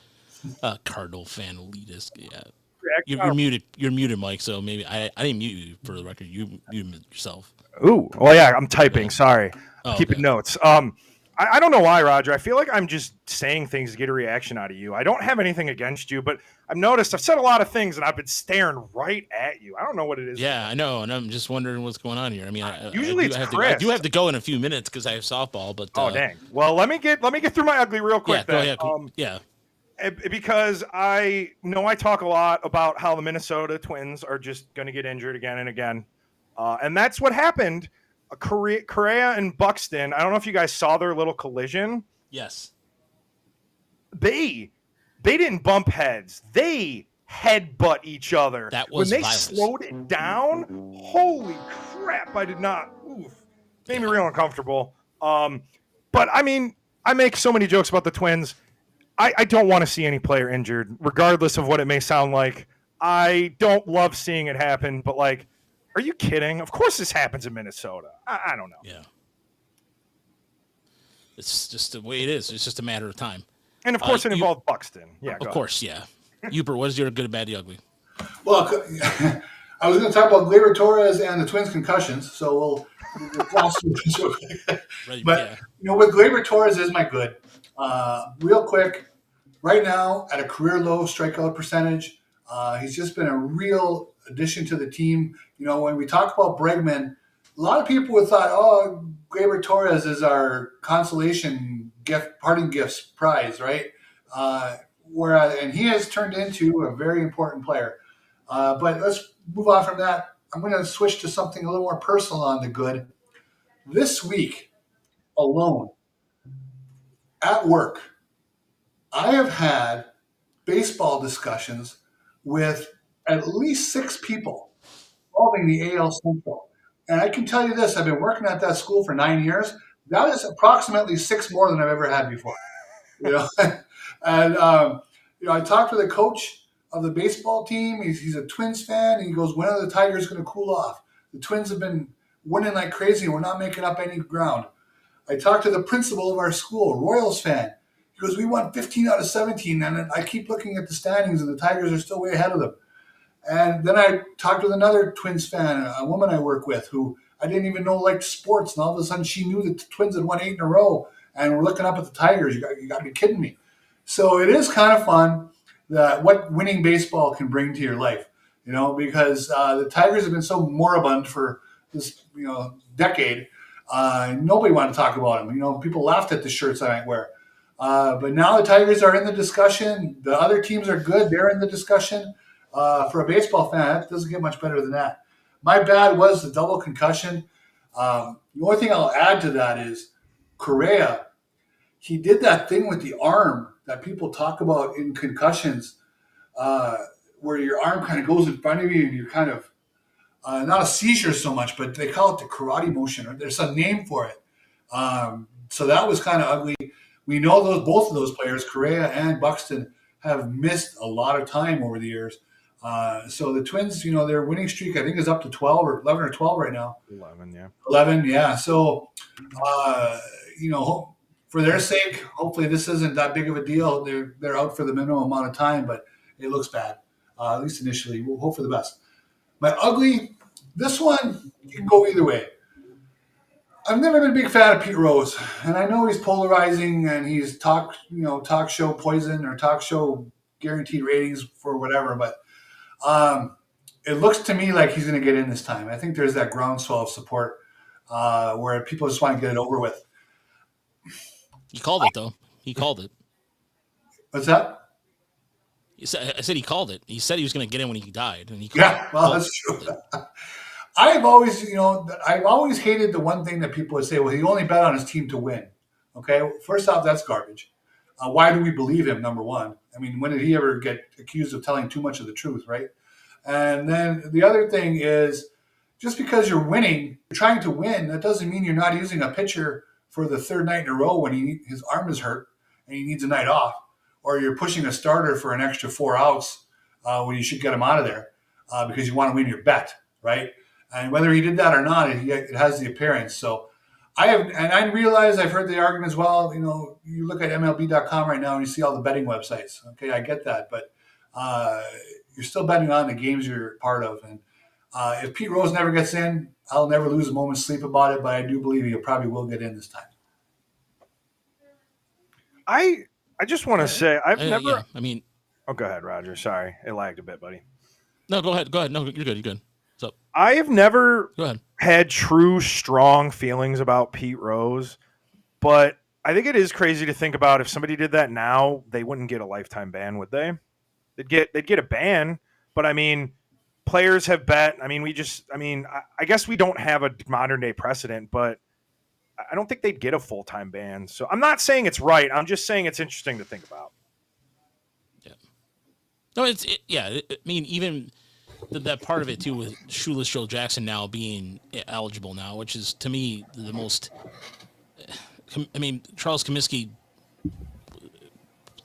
Cardinal fan elitist. Yeah, you're muted. You're muted, Mike. So maybe I didn't mute you for the record. You muted yourself. Ooh, well, yeah, I'm typing. Sorry, keeping okay. notes. I don't know why, Roger. I feel like I'm just saying things to get a reaction out of you. I don't have anything against you, but I've noticed I've said a lot of things and I've been staring right at you. I don't know what it is. Yeah, I know, and I'm just wondering what's going on here. I mean, usually it's Chris. I do have to go in a few minutes because I have softball. But dang. Well, let me get through my ugly real quick. Yeah, then. Because I know I talk a lot about how the Minnesota Twins are just going to get injured again and again, and that's what happened. Correa and Buxton. I don't know if you guys saw their little collision. Yes. They didn't bump heads. They headbutt each other. That was when they violence. slowed it down. Holy crap! I did not. Oof. Made me real uncomfortable. But I mean, I make so many jokes about the Twins. I don't want to see any player injured, regardless of what it may sound like. I don't love seeing it happen, but like, are you kidding? Of course this happens in Minnesota. I don't know. Yeah. It's just the way it is. It's just a matter of time. And of course it involved Buxton. Yeah, of course, yeah. Hubert, what is your good, bad, the ugly? Well, I was going to talk about Gleyber Torres and the Twins' concussions, so we'll gloss through this real quick. Right, But, with Gleyber Torres is my good. Real quick, right now at a career low strikeout percentage, he's just been a real addition to the team. When we talk about Bregman, a lot of people would thought, oh, Gleyber Torres is our consolation gift, parting gifts prize, right? And he has turned into a very important player. But let's move on from that. I'm going to switch to something a little more personal on the good. This week alone, at work, I have had baseball discussions with at least 6 people involving the AL Central. And I can tell you this, I've been working at that school for 9 years. That is approximately 6 more than I've ever had before. And I talked to the coach of the baseball team. He's a Twins fan. And he goes, when are the Tigers going to cool off? The Twins have been winning like crazy. We're not making up any ground. I talked to the principal of our school, Royals fan. He goes, we won 15 out of 17. And I keep looking at the standings, and the Tigers are still way ahead of them. And then I talked with another Twins fan, a woman I work with, who I didn't even know liked sports. And all of a sudden she knew that the Twins had won 8 in a row. And we're looking up at the Tigers. You got to be kidding me. So it is kind of fun that what winning baseball can bring to your life, because the Tigers have been so moribund for this, decade. Nobody wanted to talk about them. People laughed at the shirts I might wear. But now the Tigers are in the discussion. The other teams are good. They're in the discussion. For a baseball fan, that doesn't get much better than that. My bad was the double concussion. The only thing I'll add to that is Correa. He did that thing with the arm that people talk about in concussions, where your arm kind of goes in front of you and you're kind of not a seizure so much, but they call it the karate motion, or there's a name for it. So that was kind of ugly. We know both of those players, Correa and Buxton, have missed a lot of time over the years. So the Twins, their winning streak, I think, is up to 12 or 11 or 12 right now. 11, yeah. 11, yeah. So, for their sake, hopefully this isn't that big of a deal. They're out for the minimum amount of time, but it looks bad, at least initially. We'll hope for the best. My ugly, this one, you can go either way. I've never been a big fan of Pete Rose, and I know he's polarizing and he's talk show poison or talk show guaranteed ratings for whatever, but it looks to me like he's going to get in this time. I think there's that groundswell of support where people just want to get it over with. He called it, though. He called it. What's that? I said he called it. He said he was going to get in when he died, and he that's true. I've always hated the one thing that people would say, well, he only bet on his team to win. Okay, first off, that's garbage. Why do we believe him, number one? I mean, when did he ever get accused of telling too much of the truth, right? And then the other thing is, just because you're winning, you're trying to win, that doesn't mean you're not using a pitcher for the third night in a row when his arm is hurt and he needs a night off, or you're pushing a starter for an extra 4 outs when you should get him out of there because you want to win your bet, right? And whether he did that or not, it has the appearance. So I realize I've heard the argument as well. You look at MLB.com right now and you see all the betting websites. Okay, I get that, but you're still betting on the games you're part of. And if Pete Rose never gets in, I'll never lose a moment's sleep about it. But I do believe he probably will get in this time. I just want to say I've never. Yeah, I mean, go ahead, Roger. Sorry, it lagged a bit, buddy. No, go ahead. No, you're good. You're good. So I have never go ahead. Had true, strong feelings about Pete Rose, but I think it is crazy to think about if somebody did that now, they wouldn't get a lifetime ban, would they? They'd get a ban, but I mean, players have bet. I mean, I guess we don't have a modern day precedent, but I don't think they'd get a full-time ban. So I'm not saying it's right. I'm just saying it's interesting to think about. Yeah. No, I mean, even that part of it too, with Shoeless Joe Jackson now being eligible now, which is to me the most. I mean, Charles Comiskey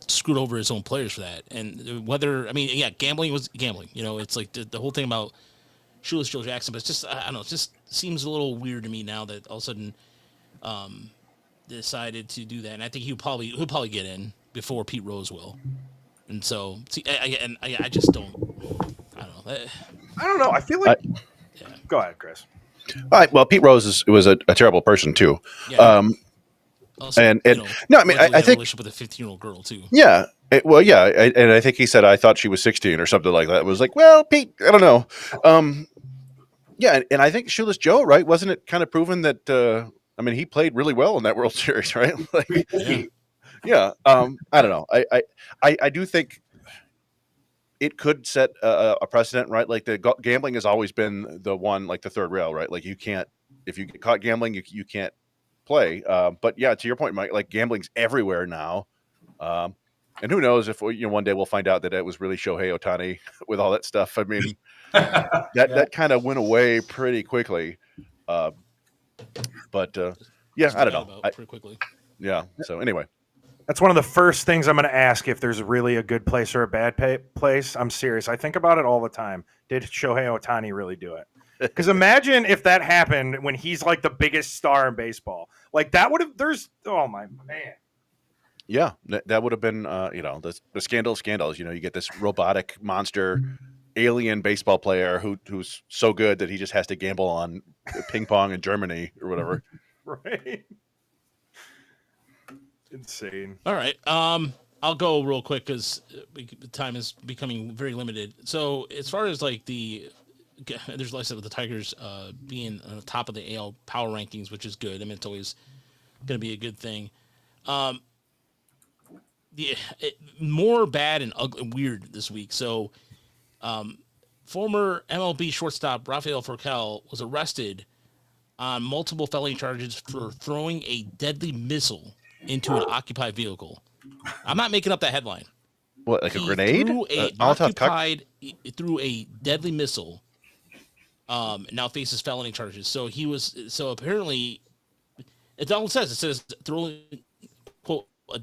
screwed over his own players for that, and gambling was gambling. It's like the whole thing about Shoeless Joe Jackson, but it's just I don't know. It just seems a little weird to me now that all of a sudden. Decided to do that, and I think he'll probably get in before Pete Rose will, and so I just don't. I don't know. I feel like. Yeah. Go ahead, Chris. All right. Well, Pete Rose was a terrible person too. Yeah. Also, I think a relationship with a 15-year-old girl too. Yeah. And I think he said I thought she was 16 or something like that. It was like, well, Pete, I don't know. Yeah, and I think Shoeless Joe, right? Wasn't it kind of proven that? He played really well in that World Series, right? Yeah. I don't know. I do think it could set a precedent, right? Like the gambling has always been the one, like the third rail, right? Like you can't, if you get caught gambling, you can't play. But yeah, to your point, Mike, like gambling's everywhere now. And who knows if one day we'll find out that it was really Shohei Ohtani with all that stuff. I mean, that kind of went away pretty quickly. But I don't know. Pretty quickly. Yeah. So anyway, that's one of the first things I'm going to ask if there's really a good place or a bad place. I'm serious. I think about it all the time. Did Shohei Ohtani really do it? Because imagine if that happened when he's like the biggest star in baseball. Like that would have. Oh my man. Yeah, that would have been. The scandal of scandals. You get this robotic monster. Alien baseball player who's so good that he just has to gamble on ping pong in Germany or whatever. Right. Insane. All right. I'll I'll go real quick because time is becoming very limited. So as far as like there's like I said with the Tigers being on the top of the AL power rankings, which is good. I mean, it's always going to be a good thing. More bad and ugly, weird this week. So, former MLB shortstop Rafael Furcal was arrested on multiple felony charges for throwing a deadly missile into an occupied vehicle. I'm not making up that headline. What, like a grenade? Threw a deadly missile. Now faces felony charges. So apparently, it says throwing quote a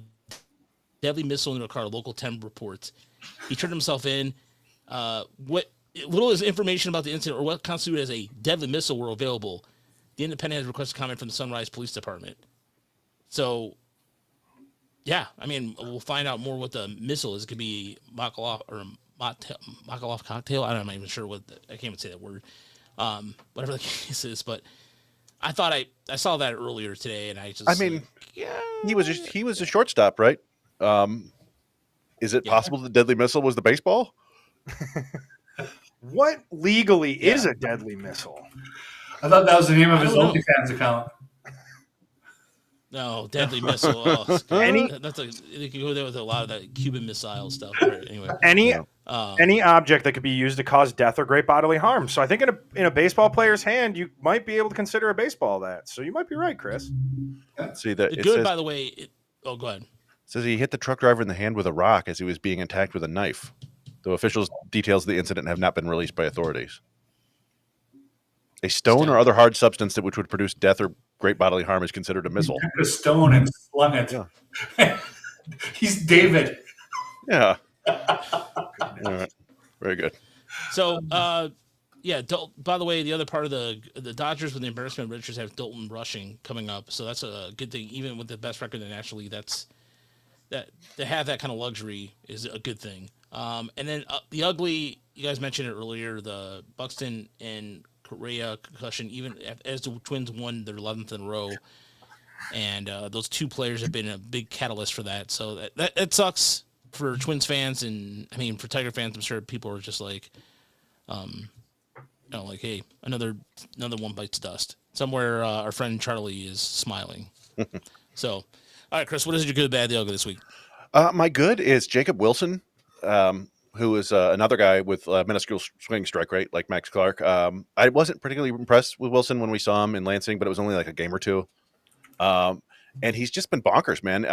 deadly missile into a car. Local 10 reports. He turned himself in. What little is information about the incident or what constituted as a deadly missile were available. The Independent has requested comment from the Sunrise Police Department. So, yeah, I mean, we'll find out more what the missile is. It could be Makalov cocktail. I'm not even sure I can't even say that word. Whatever the case is, but I thought I saw that earlier today, and he was a shortstop, right? Is it possible the deadly missile was the baseball? What legally is a deadly missile? I thought that was the name of his OnlyFans account. No, deadly missile. You can go there with a lot of that Cuban missile stuff. Right, anyway, any object that could be used to cause death or great bodily harm. So I think in a baseball player's hand, you might be able to consider a baseball that. So you might be right, Chris. See that? By the way. Go ahead. It says he hit the truck driver in the hand with a rock as he was being attacked with a knife. Though officials' details of the incident have not been released by authorities. A stone or other hard substance which would produce death or great bodily harm is considered a missile. He took a stone and slung it. Yeah. He's David. Yeah. All right. Very good. So, by the way, the other part of the Dodgers with the embarrassment of riches have Dalton Rushing coming up. So that's a good thing. Even with the best record in the National League, that to have that kind of luxury is a good thing. And then the ugly, you guys mentioned it earlier, the Buxton and Correa concussion, even as the Twins won their 11th in a row. And those two players have been a big catalyst for that. So that sucks for Twins fans. And I mean, for Tiger fans, I'm sure people are just like, hey, another one bites dust. Somewhere our friend Charlie is smiling. So, all right, Chris, what is your good, bad, the ugly this week? My good is Jacob Wilson, who is another guy with minuscule swing strike rate like Max Clark. I wasn't particularly impressed with Wilson when we saw him in Lansing, but it was only like a game or two. And he's just been bonkers, man.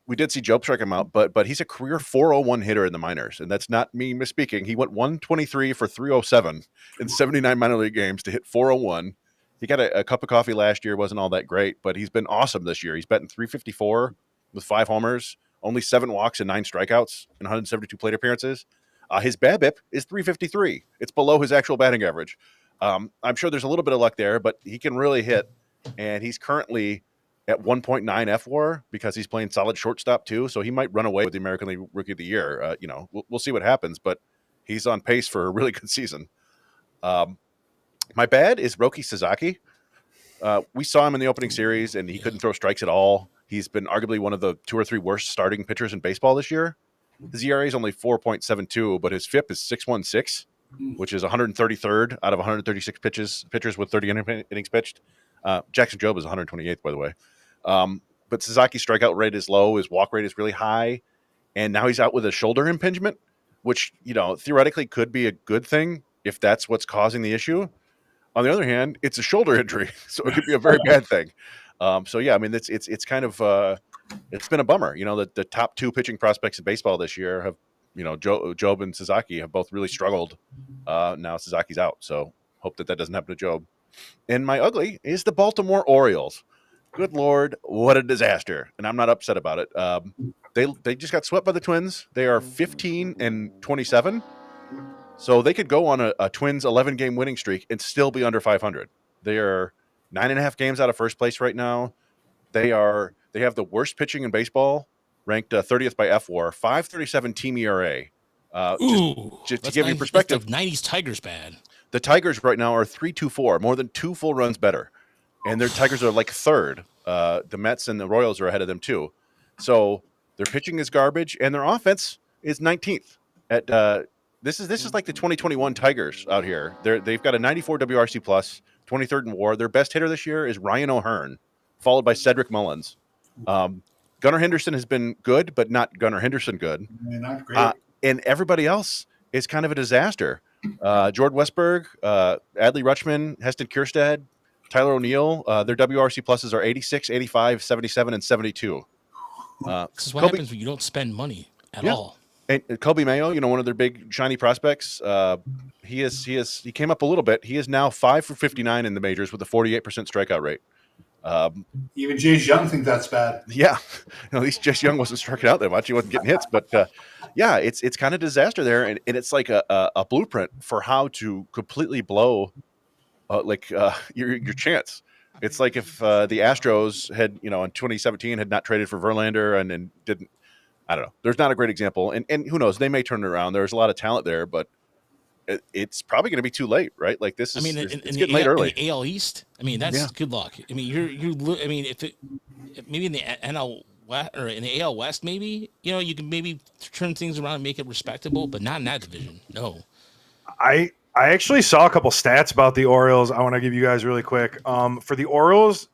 We did see Job strike him out, but he's a career 401 hitter in the minors, and that's not me misspeaking. He went 123 for 307 in 79 minor league games to hit 401. He got a cup of coffee last year, wasn't all that great, but he's been awesome this year. He's batting 354 with 5 homers, only 7 walks and 9 strikeouts in 172 plate appearances. His BABIP is 353. It's below his actual batting average. I'm sure there's a little bit of luck there, but he can really hit, and he's currently at 1.9 FWAR because he's playing solid shortstop too, so he might run away with the American League Rookie of the Year. We'll see what happens, but he's on pace for a really good season. My bad is Roki Sasaki. We saw him in the opening series, and he couldn't throw strikes at all. He's been arguably one of the 2 or 3 worst starting pitchers in baseball this year. His ERA is only 4.72, but his FIP is 6.16, which is 133rd out of 136 pitchers with 30 innings pitched. Jackson Job is 128th, by the way. But Sasaki's strikeout rate is low. His walk rate is really high. And now he's out with a shoulder impingement, which, theoretically could be a good thing if that's what's causing the issue. On the other hand, it's a shoulder injury, so it could be a very bad thing. It's kind of it's been a bummer. The top 2 pitching prospects in baseball this year have, Job and Sasaki have both really struggled. Now Sasaki's out, so hope that doesn't happen to Job. And my ugly is the Baltimore Orioles. Good Lord, what a disaster! And I'm not upset about it. They just got swept by the Twins. They are 15-27. So they could go on a Twins 11-game winning streak and still be under 500. They are 9.5 games out of first place right now. They have the worst pitching in baseball, ranked 30th by FWAR, 5.37 team ERA. Just to give you perspective, the 90s Tigers bad. The Tigers right now are 3.24, more than 2 full runs better, and their Tigers are like third. The Mets and the Royals are ahead of them too. So Their pitching is garbage, and their offense is 19th. At this is like the 2021 Tigers out here. They've got a 94 WRC plus, 23rd in WAR. Their best hitter this year is Ryan O'Hearn, followed by Cedric Mullins. Gunnar Henderson has been good, but not Gunnar Henderson good. Not great. And everybody else is kind of a disaster. Jordan Westberg, Adley Rutschman, Heston Kierstead, Tyler O'Neill, their WRC pluses are 86, 85, 77, and 72. This is what happens when you don't spend money at all. And Kobe Mayo, one of their big shiny prospects, he came up a little bit. He is now 5 for 59 in the majors with a 48% strikeout rate. Even Jayce Young think that's bad. Yeah, at least Jayce Young wasn't striking out that much. He wasn't getting hits, but it's kind of disaster there, and it's like a blueprint for how to completely blow your chance. It's like if the Astros had in 2017 had not traded for Verlander and didn't. I don't know. There's not a great example, and who knows? They may turn it around. There's a lot of talent there, but it's probably going to be too late, right? Like this is. It's getting late early. In the AL East, that's good luck. I mean, maybe in the NL West or in the AL West, maybe you can maybe turn things around and make it respectable, but not in that division. No. I actually saw a couple stats about the Orioles. I want to give you guys really quick. For the Orioles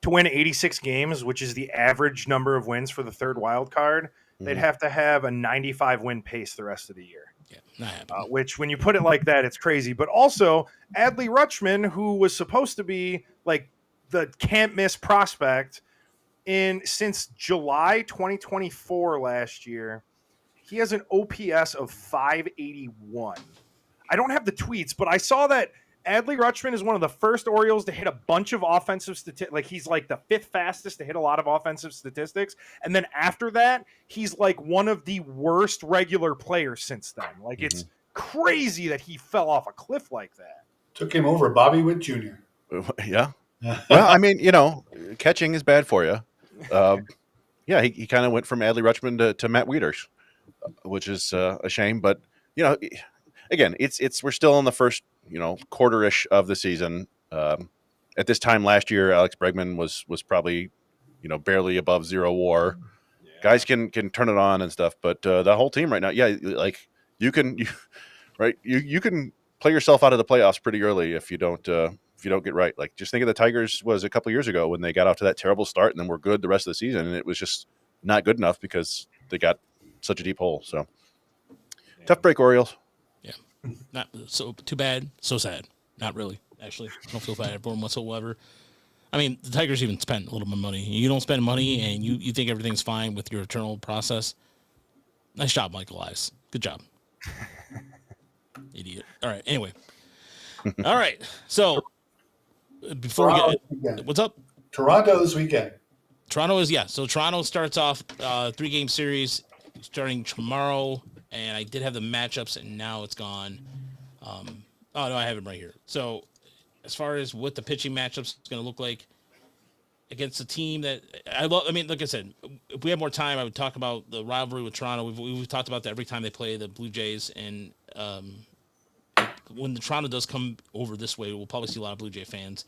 to win 86 games, which is the average number of wins for the third wild card, they'd have to have a 95 win pace the rest of the year. Yeah, not happening. Which, when you put it like that, it's crazy. But also, Adley Rutschman, who was supposed to be like the can't miss prospect, since July 2024 last year, he has an OPS of 581. I don't have the tweets, but I saw that Adley Rutschman is one of the first Orioles to hit a bunch of offensive statistics. Like, he's like the fifth fastest to hit a lot of offensive statistics. And then after that, he's like one of the worst regular players since then. Like, it's crazy that he fell off a cliff like that. Took him over Bobby Witt Jr. Yeah. Well, catching is bad for you. He kind of went from Adley Rutschman to Matt Wieters, which is a shame. But, again, we're still in the first, quarter-ish of the season. At this time last year, Alex Bregman was probably, barely above 0 WAR. Yeah. Guys can turn it on and stuff, but the whole team right now, you can play yourself out of the playoffs pretty early if you don't get right. Like, just think of the Tigers was a couple years ago when they got off to that terrible start and then were good the rest of the season, and it was just not good enough because they got such a deep hole. So tough break, Orioles. Yeah. Not so too bad, so sad. Not really, actually. I don't feel bad for them whatsoever. I mean, the Tigers even spent a little bit of money. You don't spend money and you think everything's fine with your internal process. Nice job, Michael Ives. Good job. Idiot. All right. Anyway. All right. So before we get what's up? Toronto this weekend. Toronto starts off 3-game series starting tomorrow. And I did have the matchups, and now it's gone. Oh, no, I have them right here. So as far as what the pitching matchups is going to look like against a team that I love, like I said, if we had more time, I would talk about the rivalry with Toronto. We've talked about that every time they play the Blue Jays. And when the Toronto does come over this way, we'll probably see a lot of Blue Jay fans.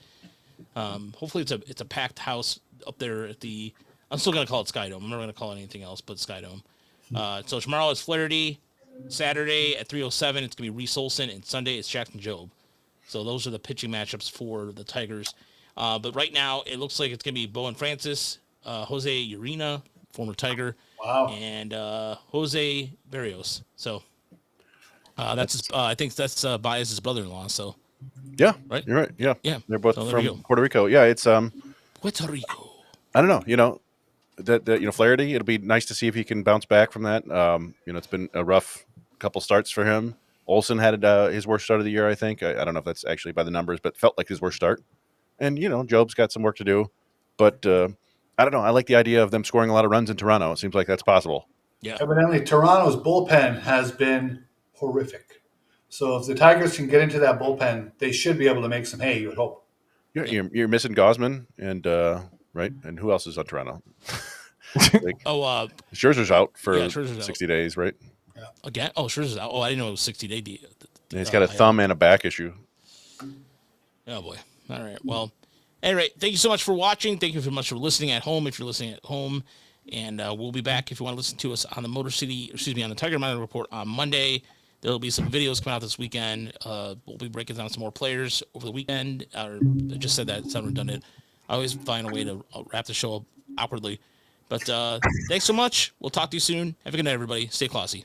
Hopefully it's a packed house up there at the – I'm still going to call it Sky Dome. I'm not going to call it anything else but Sky Dome. So tomorrow is Flaherty. Saturday at 3:07, it's going to be Reese Olson. And Sunday it's Jackson Jobe. So those are the pitching matchups for the Tigers. But right now, it looks like it's going to be Bowen Francis, Jose Urena, former Tiger, and Jose Berrios. So that's I think that's Baez's brother-in-law. So yeah, right, you're right. Yeah, they're both so from Puerto Rico. Yeah, it's Puerto Rico. I don't know. That Flaherty, it'll be nice to see if he can bounce back from that. It's been a rough couple starts for him. Olsen had his worst start of the year, I think. I don't know if that's actually by the numbers, but felt like his worst start. And Jobe's got some work to do, but I don't know. I like the idea of them scoring a lot of runs in Toronto. It seems like that's possible. Yeah. Evidently, Toronto's bullpen has been horrific. So if the Tigers can get into that bullpen, they should be able to make some hay. You would hope. You're missing Gausman and. Right, and who else is on Toronto? Scherzer's out for 60 days, right? Yeah. Again? Oh, Scherzer's out. Oh, I didn't know it was 60-day. He's got a thumb and a back issue. Oh boy! All right. Well, anyway, thank you so much for watching. Thank you so much for listening at home. If you're listening at home, And we'll be back if you want to listen to us on the on the Tiger Monitor Report on Monday. There'll be some videos coming out this weekend. We'll be breaking down some more players over the weekend. I just said that, sound redundant. I always find a way to wrap the show up awkwardly. But thanks so much. We'll talk to you soon. Have a good night, everybody. Stay classy.